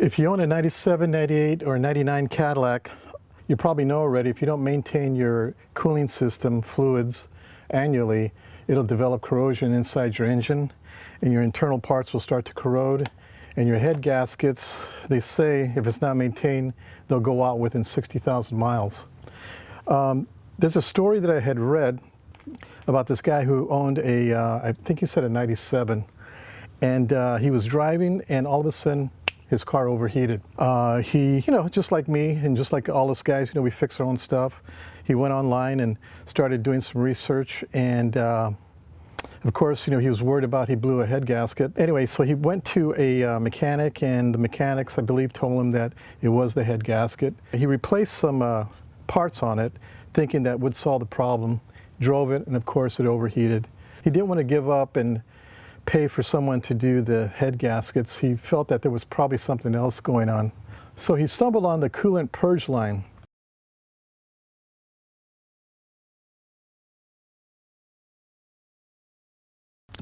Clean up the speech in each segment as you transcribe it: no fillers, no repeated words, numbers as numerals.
If you own a 97, 98, or 99 Cadillac, you probably know already, if you don't maintain your cooling system fluids annually, it'll develop corrosion inside your engine, and your internal parts will start to corrode, and your head gaskets, they say, if it's not maintained, they'll go out within 60,000 miles. There's a story that I had read about this guy who owned a, I think he said a 97, and he was driving, and all of a sudden, his car overheated. He, just like me and just like all us guys, we fix our own stuff. He went online and started doing some research, and of course, he was worried about he blew a head gasket. Anyway, so he went to a mechanic, and the mechanics, I believe, told him that it was the head gasket. He replaced some parts on it, thinking that would solve the problem, drove it, and of course it overheated. He didn't want to give up and pay for someone to do the head gaskets. He felt that there was probably something else going on. So he stumbled on the Coolant Purge Line.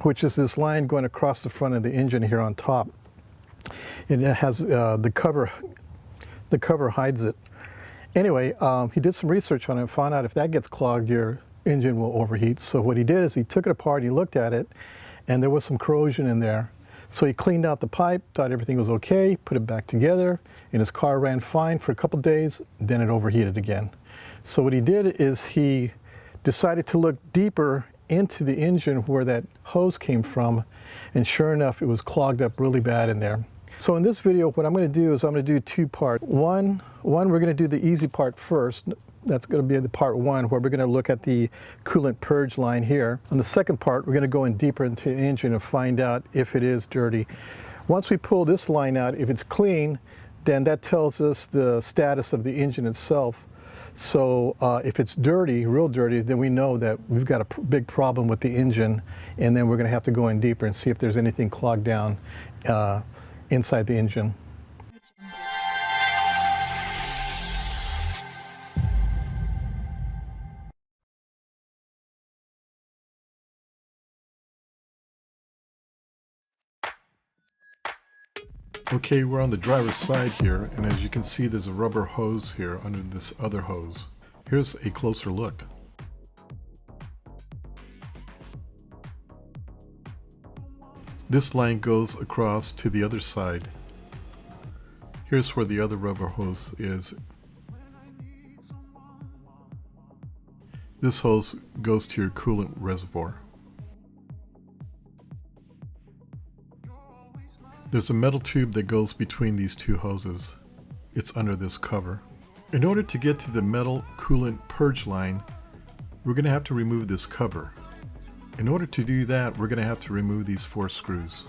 Which is this line going across the front of the engine here on top. And it has the cover hides it. Anyway, he did some research on it and found out if that gets clogged, your engine will overheat. So what he did is he took it apart, he looked at it, and there was some corrosion in there. So he cleaned out the pipe, thought everything was okay, put it back together, and his car ran fine for a couple days, then it overheated again. So what he did is he decided to look deeper into the engine where that hose came from, and sure enough, it was clogged up really bad in there. So in this video, what I'm going to do is I'm going to do two parts. One, we're going to do the easy part first. That's going to be the part one, where we're going to look at the coolant purge line here. On the second part, we're going to go in deeper into the engine and find out if it is dirty. Once we pull this line out, if it's clean, then that tells us the status of the engine itself. So if it's dirty, real dirty, then we know that we've got a big problem with the engine, and then we're going to have to go in deeper and see if there's anything clogged down inside the engine. Okay, we're on the driver's side here, and as you can see, there's a rubber hose here under this other hose. Here's a closer look. This line goes across to the other side. Here's where the other rubber hose is. This hose goes to your coolant reservoir. There's a metal tube that goes between these two hoses. It's under this cover. In order to get to the metal coolant purge line, we're going to have to remove this cover. In order to do that, we're going to have to remove these 4 screws.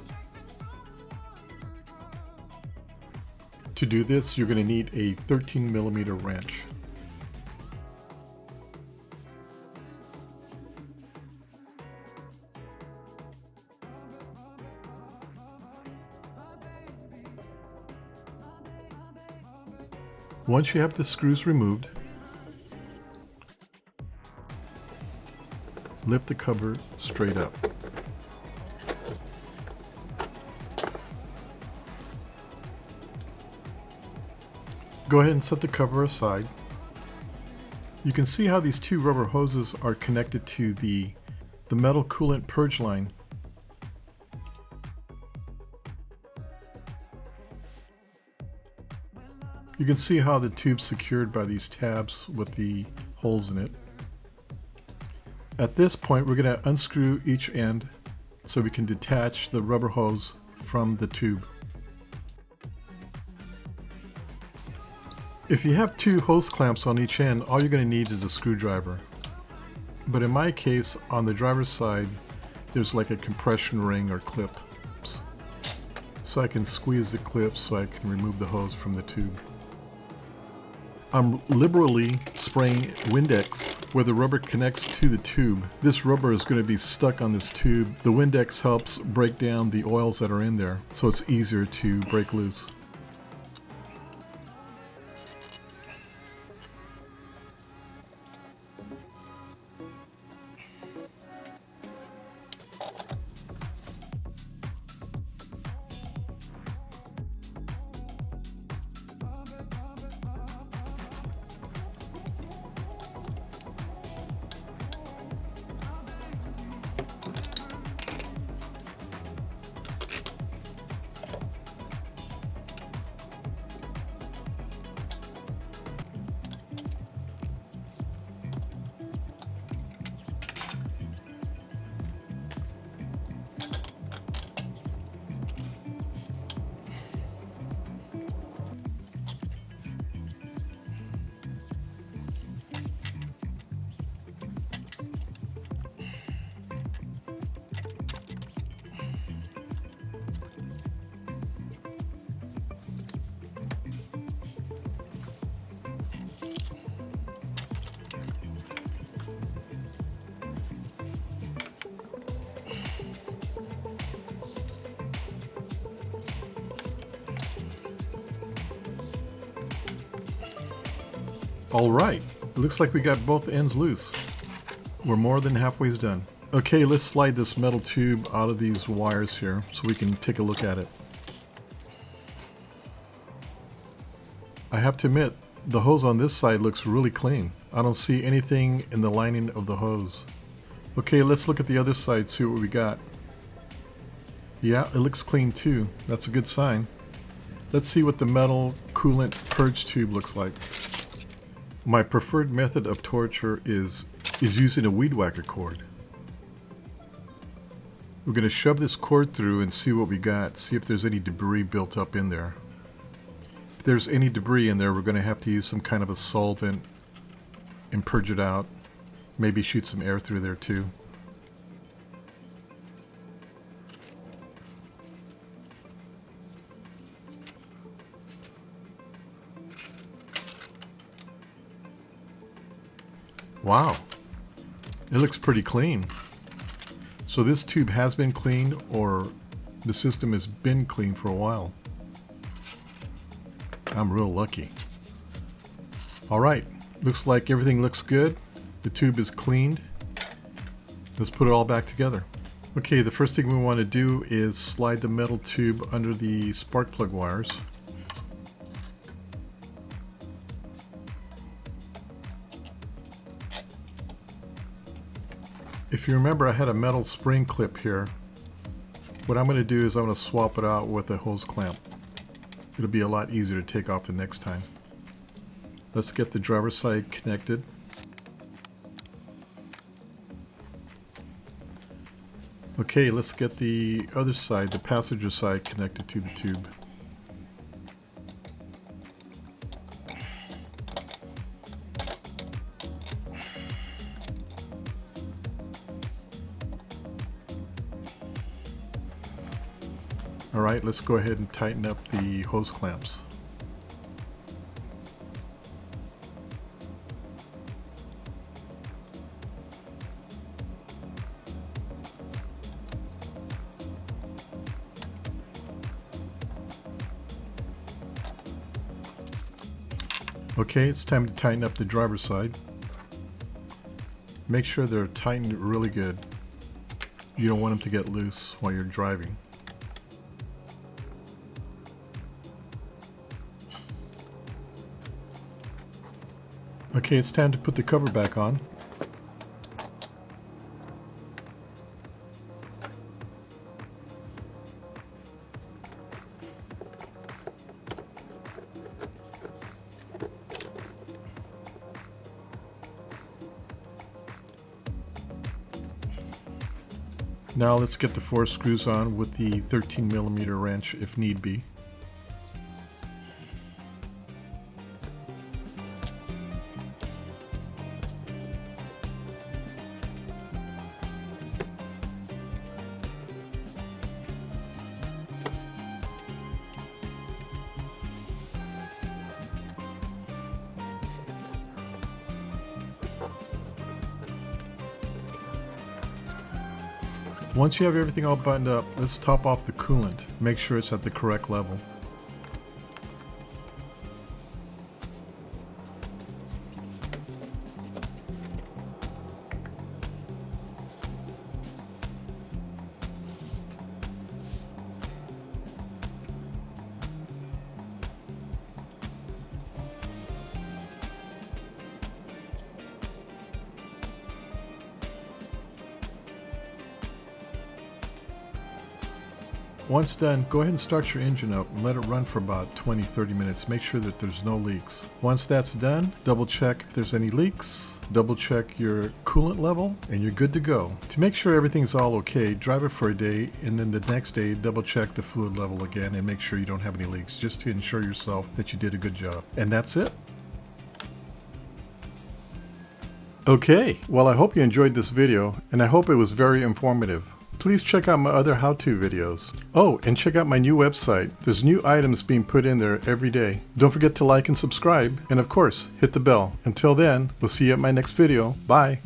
To do this, you're going to need a 13mm wrench. Once you have the screws removed, lift the cover straight up. Go ahead and set the cover aside. You can see how these 2 rubber hoses are connected to the metal coolant purge line. You can see how the tube's secured by these tabs with the holes in it. At this point, we're going to unscrew each end so we can detach the rubber hose from the tube. If you have 2 hose clamps on each end, all you're going to need is a screwdriver. But in my case, on the driver's side, there's like a compression ring or clip. So I can squeeze the clip so I can remove the hose from the tube. I'm liberally spraying Windex where the rubber connects to the tube. This rubber is going to be stuck on this tube. The Windex helps break down the oils that are in there, so it's easier to break loose. All right, it looks like we got both ends loose. We're more than halfway done. Okay, let's slide this metal tube out of these wires here so we can take a look at it. I have to admit, the hose on this side looks really clean. I don't see anything in the lining of the hose. Okay, let's look at the other side, see what we got. Yeah, it looks clean too. That's a good sign. Let's see what the metal coolant purge tube looks like. My preferred method of torture is using a weed whacker cord. We're going to shove this cord through and see what we got, see if there's any debris built up in there. If there's any debris in there, we're going to have to use some kind of a solvent and purge it out. Maybe shoot some air through there too. Wow, it looks pretty clean. So this tube has been cleaned, or the system has been cleaned for a while. I'm real lucky. All right, looks like everything looks good. The tube is cleaned. Let's put it all back together. Okay, the first thing we want to do is slide the metal tube under the spark plug wires. If you remember, I had a metal spring clip here. What I'm going to do is I'm going to swap it out with a hose clamp. It'll be a lot easier to take off the next time. Let's get the driver's side connected. Okay, let's get the other side, the passenger side, connected to the tube. Alright, let's go ahead and tighten up the hose clamps. Okay, it's time to tighten up the driver's side. Make sure they're tightened really good. You don't want them to get loose while you're driving. Okay, it's time to put the cover back on. Now let's get the 4 screws on with the 13mm wrench if need be. Once you have everything all buttoned up, let's top off the coolant. Make sure it's at the correct level. Once done, go ahead and start your engine up and let it run for about 20-30 minutes. Make sure that there's no leaks. Once that's done, double check if there's any leaks, double check your coolant level, and you're good to go. To make sure everything's all okay, drive it for a day, and then the next day double check the fluid level again and make sure you don't have any leaks, just to ensure yourself that you did a good job. And that's it. Okay, well, I hope you enjoyed this video, and I hope it was very informative. Please check out my other how-to videos. Oh, and check out my new website. There's new items being put in there every day. Don't forget to like and subscribe, and of course, hit the bell. Until then, we'll see you at my next video. Bye.